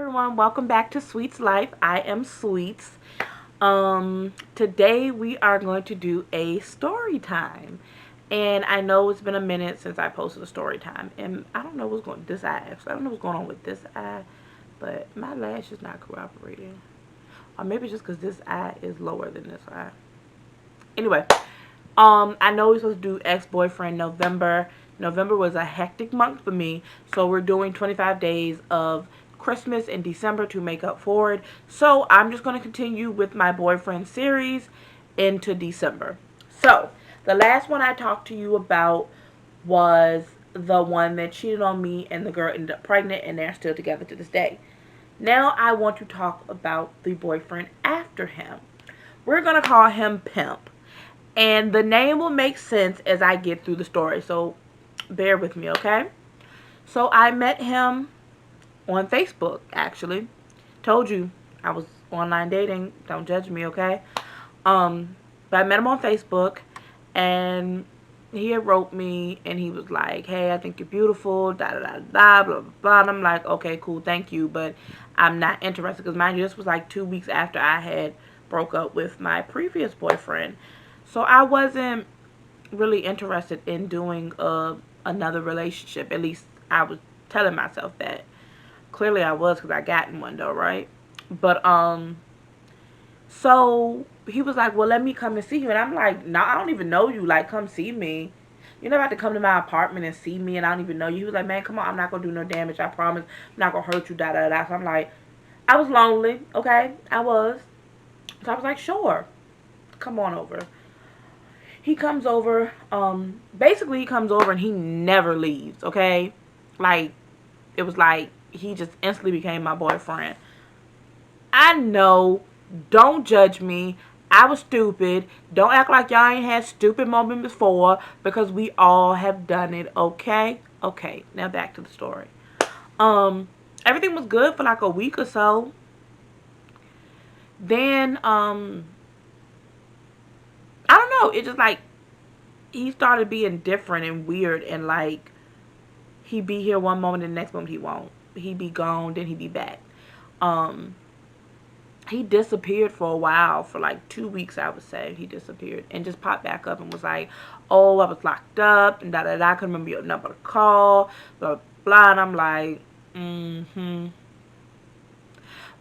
everyone, welcome back to Sweets Life. I am Sweets. Today we are going to do a story time. And I know it's been a minute since I posted a story time. And I don't know what's going this eye actually. I don't know what's going on with this eye, but my lash is not cooperating. Or maybe just because this eye is lower than this eye. Anyway, I know we're supposed to do ex-boyfriend November. November was a hectic month for me, so we're doing 25 days of Christmas in December to make up for it. So I'm just going to continue with my boyfriend series into December. So the last one I talked to you about was the one that cheated on me and the girl ended up pregnant and they're still together to this day. Now I want to talk about the boyfriend after him. We're going to call him Pimp. And the name will make sense as I get through the story. So bear with me, okay? So I met him on Facebook, actually. Told you I was online dating. Don't judge me, okay? But I met him on Facebook, and he had wrote me, and he was like, hey, I think you're beautiful, da da da da, blah, blah, blah. And I'm like, okay, cool, thank you, but I'm not interested. Because mind you, this was like 2 weeks after I had broke up with my previous boyfriend. So I wasn't really interested in doing another relationship. At least I was telling myself that. Clearly I was, because I got in one though, right? But so he was like, well, let me come and see you. And I'm like, no, I don't even know you. Like, come see me. You're not about to come to my apartment and see me and I don't even know you. He was like, man, come on, I'm not going to do no damage. I promise. I'm not going to hurt you, da da da. So I'm like, I was lonely, okay? I was. So I was like, sure. Come on over. He comes over, basically he comes over and he never leaves, okay? Like, it was like he just instantly became my boyfriend. I know, don't judge me. I was stupid. Don't act like y'all ain't had stupid moments before, because we all have done it, okay? Okay, now back to the story. Um, Everything was good for like a week or so. Then, I don't know, it just like, he started being different and weird, and like, he be here one moment and the next moment he won't. He be gone, then he be back. Um, he disappeared for a while, for like 2 weeks, I would say. He disappeared and just popped back up and was like, oh, I was locked up and da da da. I couldn't remember your number to call, blah blah. And I'm like,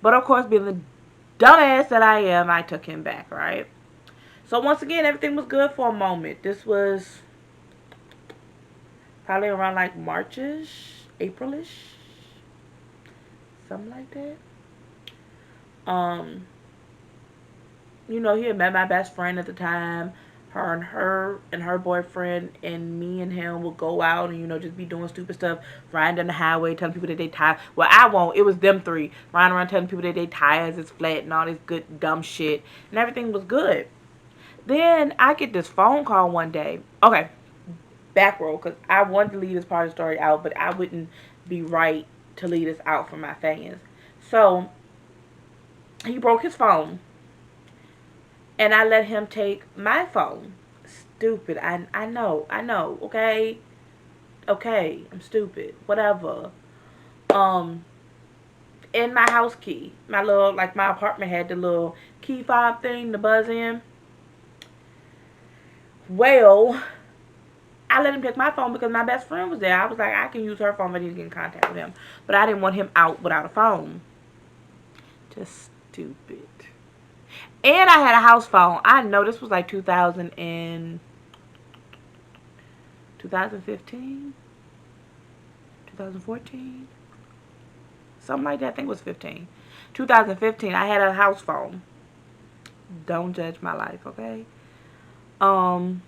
But of course, being the dumbass that I am, I took him back, right? So once again, everything was good for a moment. This was probably around like Marchish, Aprilish, something like that. Um, he had met my best friend at the time. Her boyfriend and me and him would go out and just be doing stupid stuff, riding down the highway, telling people that they tire. Well, I won't. It was them three riding around telling people that they tires is flat and all this good dumb shit, and everything was good. Then I get this phone call one day. Okay, back row, because I wanted to leave this part of the story out, but I wouldn't be right to leave this out for my fans. So he broke his phone, and I let him take my phone. Stupid. I know. Okay, I'm stupid. Whatever. Um, in my house key, my little, like, my apartment had the little key fob thing to buzz in. Well, I let him take my phone because my best friend was there. I was like, I can use her phone, but I need to get in contact with him. But I didn't want him out without a phone. Just stupid. And I had a house phone. I know this was like 2015, 2014, something like that. I think it was 15. 2015, I had a house phone. Don't judge my life, okay? Um,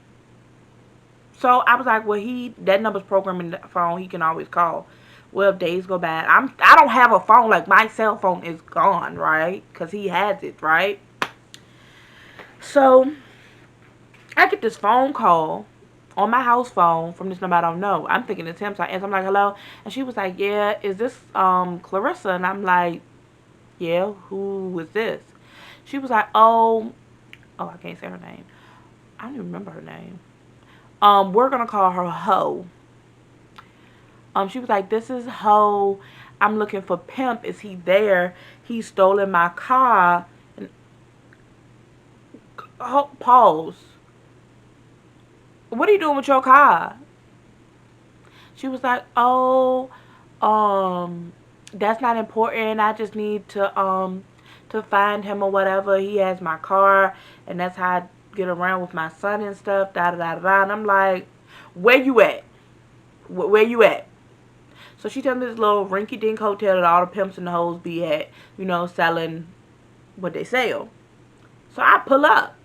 so I was like, well, that number's programmed in the phone. He can always call. Well, days go by. I don't have a phone. Like, my cell phone is gone, right? Because he has it, right? So I get this phone call on my house phone from this number I don't know. I'm thinking it's him, so I answer. I'm like, hello? And she was like, yeah, is this Clarissa? And I'm like, yeah, who is this? She was like, I can't say her name. I don't even remember her name. We're gonna call her Ho. She was like, this is Ho. I'm looking for Pimp. Is he there? He's stolen my car. And pause. What are you doing with your car? She was like, oh, that's not important. I just need to find him or whatever. He has my car, and that's how I get around with my son and stuff. Da da da da. And I'm like, where you at? Where you at? So she tells me this little rinky-dink hotel that all the pimps and the hoes be at, you know, selling what they sell. So I pull up.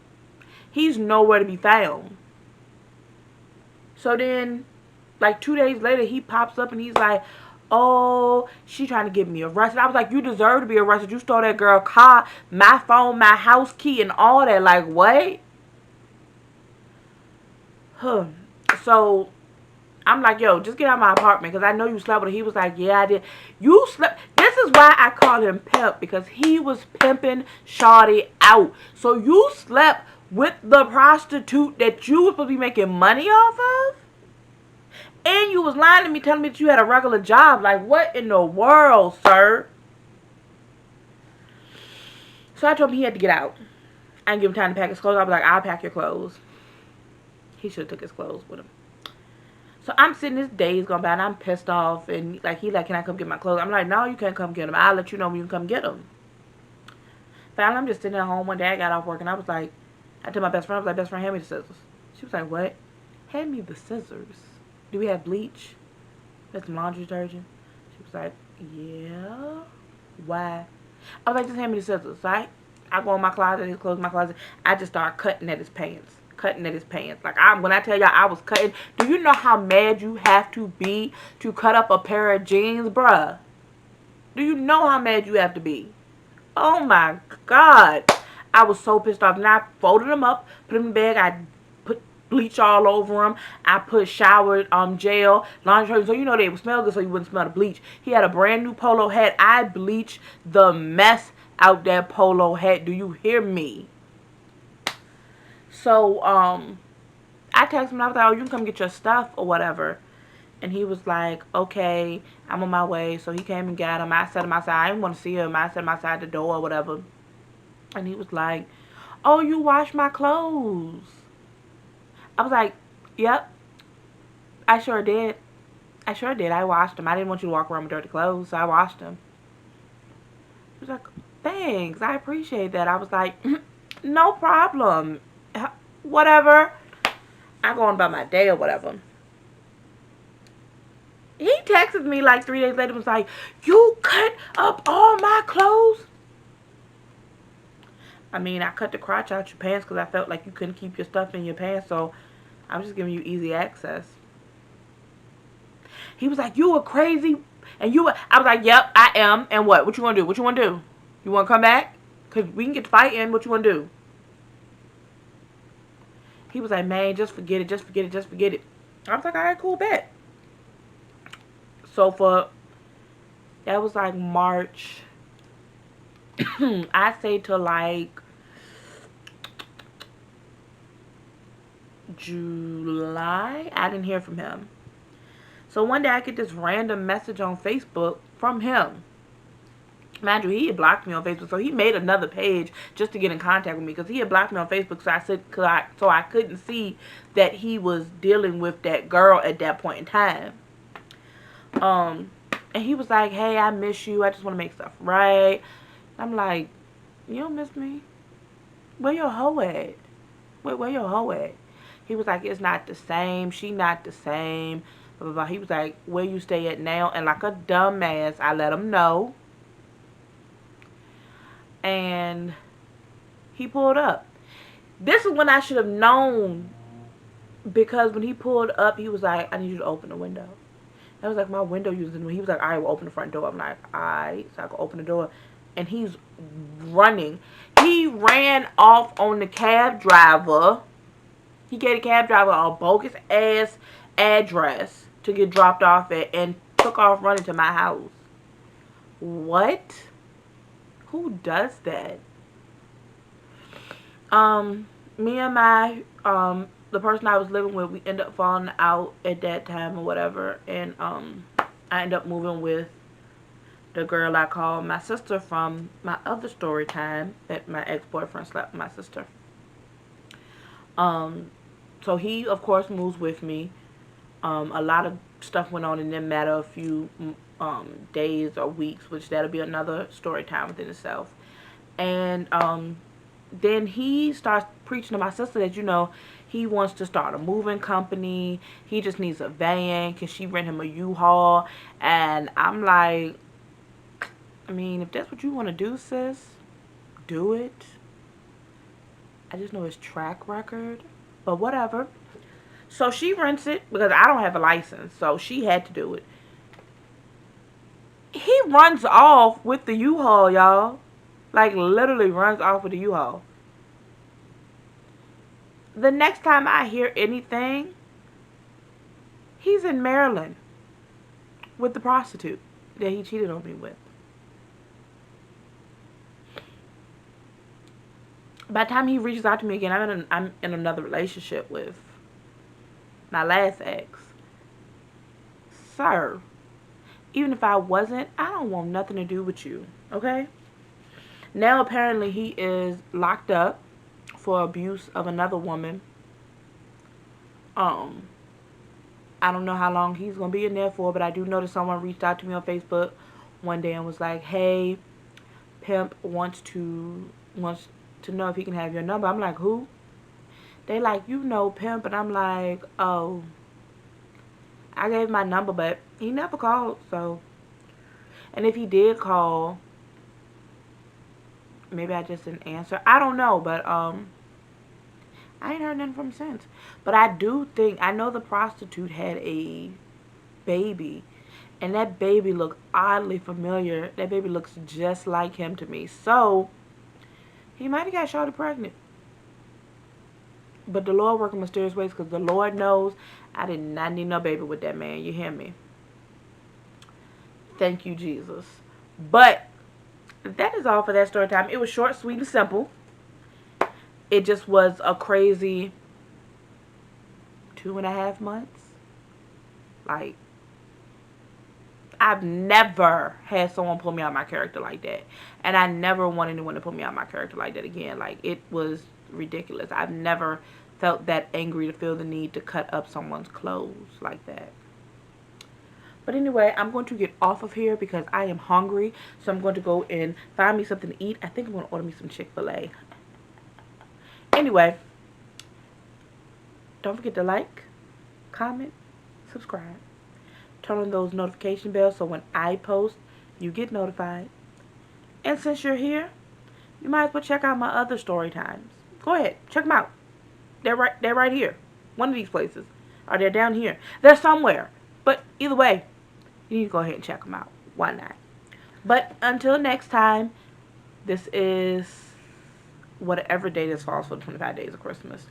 He's nowhere to be found. So then, like 2 days later, he pops up and he's like, oh, she trying to get me arrested. I was like, you deserve to be arrested. You stole that girl car, my phone, my house key, and all that. Like, what? Huh. So I'm like, yo, just get out of my apartment because I know you slept with her. He was like, yeah, I did. You slept. This is why I call him Pimp, because he was pimping Shawty out. So you slept with the prostitute that you were supposed to be making money off of? And you was lying to me, telling me that you had a regular job. Like, what in the world, sir? So I told him he had to get out. I didn't give him time to pack his clothes. I was like, I'll pack your clothes. He should have took his clothes with him. So I'm sitting, this day is going by, and I'm pissed off. And like, he like, can I come get my clothes? I'm like, no, you can't come get them. I'll let you know when you can come get them. Finally, I'm just sitting at home one day. I got off work, and I was like, I told my best friend, I was like, best friend, hand me the scissors. She was like, what? Hand me the scissors. Do we have bleach? That's some laundry detergent. She was like, yeah. Why? I was like, just hand me the scissors. So I go in my closet, his clothes in my closet. I just start cutting at his pants. Cutting at his pants. Like, when I tell y'all I was cutting, do you know how mad you have to be to cut up a pair of jeans, bruh? Do you know how mad you have to be? Oh my God. I was so pissed off. And I folded them up, put them in the bag. I put bleach all over them. I put shower gel, laundry, so you know they would smell good so you wouldn't smell the bleach. He had a brand new polo hat. I bleached the mess out that polo hat. Do you hear me? So, I texted him. I was like, oh, you can come get your stuff or whatever. And he was like, okay, I'm on my way. So he came and got him. I set him outside. I didn't want to see him. I set him outside the door or whatever. And he was like, oh, you washed my clothes. I was like, yep, I sure did. I sure did. I washed them. I didn't want you to walk around with dirty clothes, so I washed them. He was like, thanks. I appreciate that. I was like, no problem. Whatever. I go on about my day or whatever. He texted me like 3 days later and was like, you cut up all my clothes? I mean, I cut the crotch out your pants because I felt like you couldn't keep your stuff in your pants, so I'm just giving you easy access. He was like, you were crazy. And you were, I was like, yep, I am. And what? What you want to do? What you want to do? You want to come back? Because we can get to fighting. What you want to do? He was like, man, just forget it. Just forget it. Just forget it. I was like, all right, cool, bet. So that was like March. I say to like July. I didn't hear from him. So one day I get this random message on Facebook from him. Mind you, he had blocked me on Facebook, so he made another page just to get in contact with me because he had blocked me on Facebook, so I couldn't see that he was dealing with that girl at that point in time. And he was like, hey, I miss you. I just want to make stuff right. I'm like, you don't miss me? Where your hoe at? Where your hoe at? He was like, it's not the same. She not the same. Blah, blah, blah. He was like, where you stay at now? And like a dumbass, I let him know. And he pulled up. This is when I should have known, because when he pulled up, he was like, I need you to open the window. I was like, my window using. He was like, all right, we'll open the front door. I'm like, all right. So I could open the door. And he's running. He ran off on the cab driver. He gave the cab driver a bogus ass address to get dropped off at and took off running to my house. What? Who does that? Me and my, the person I was living with, we ended up falling out at that time or whatever. And, I ended up moving with the girl I called my sister from my other story time that my ex-boyfriend slept with my sister. So he, of course, moves with me. A lot of stuff went on in them matter a few days or weeks, which that'll be another story time within itself. And then he starts preaching to my sister that, he wants to start a moving company. He just needs a van. Can she rent him a U-Haul? And I'm like, I mean, if that's what you want to do, sis, do it. I just know his track record. But whatever. So she rents it because I don't have a license. So she had to do it. He runs off with the U-Haul, y'all. Like, literally runs off with the U-Haul. The next time I hear anything, he's in Maryland with the prostitute that he cheated on me with. By the time he reaches out to me again, I'm in another relationship with my last ex. Sir, even if I wasn't, I don't want nothing to do with you, okay? Now apparently he is locked up for abuse of another woman. I don't know how long he's gonna be in there for, but I do know that someone reached out to me on Facebook one day and was like, "Hey, Pimp wants to know if he can have your number." I'm like, "Who?" They like, Pimp, and I'm like, "Oh." I gave my number, but he never called. So, and if he did call, maybe I just didn't answer. I don't know, but I ain't heard nothing from him since. But I know the prostitute had a baby, and that baby looked oddly familiar. That baby looks just like him to me. So, he might have got shorty pregnant. But the Lord working mysterious ways, because the Lord knows I did not need no baby with that man. You hear me? Thank you, Jesus. But that is all for that story time. It was short, sweet, and simple. It just was a crazy 2.5 months. Like, I've never had someone pull me out of my character like that. And I never want anyone to pull me out of my character like that again. Like, it was ridiculous. I've never felt that angry to feel the need to cut up someone's clothes like that. But anyway, I'm going to get off of here because I am hungry. So I'm going to go and find me something to eat. I think I'm going to order me some Chick-fil-A. Anyway, don't forget to like, comment, subscribe. Turn on those notification bells so when I post, you get notified. And since you're here, you might as well check out my other story times. Go ahead, check them out. They're right here. One of these places. Or they're down here. They're somewhere. But either way, you need to go ahead and check them out. Why not? But until next time, this is whatever day this falls for the 25 days of Christmas.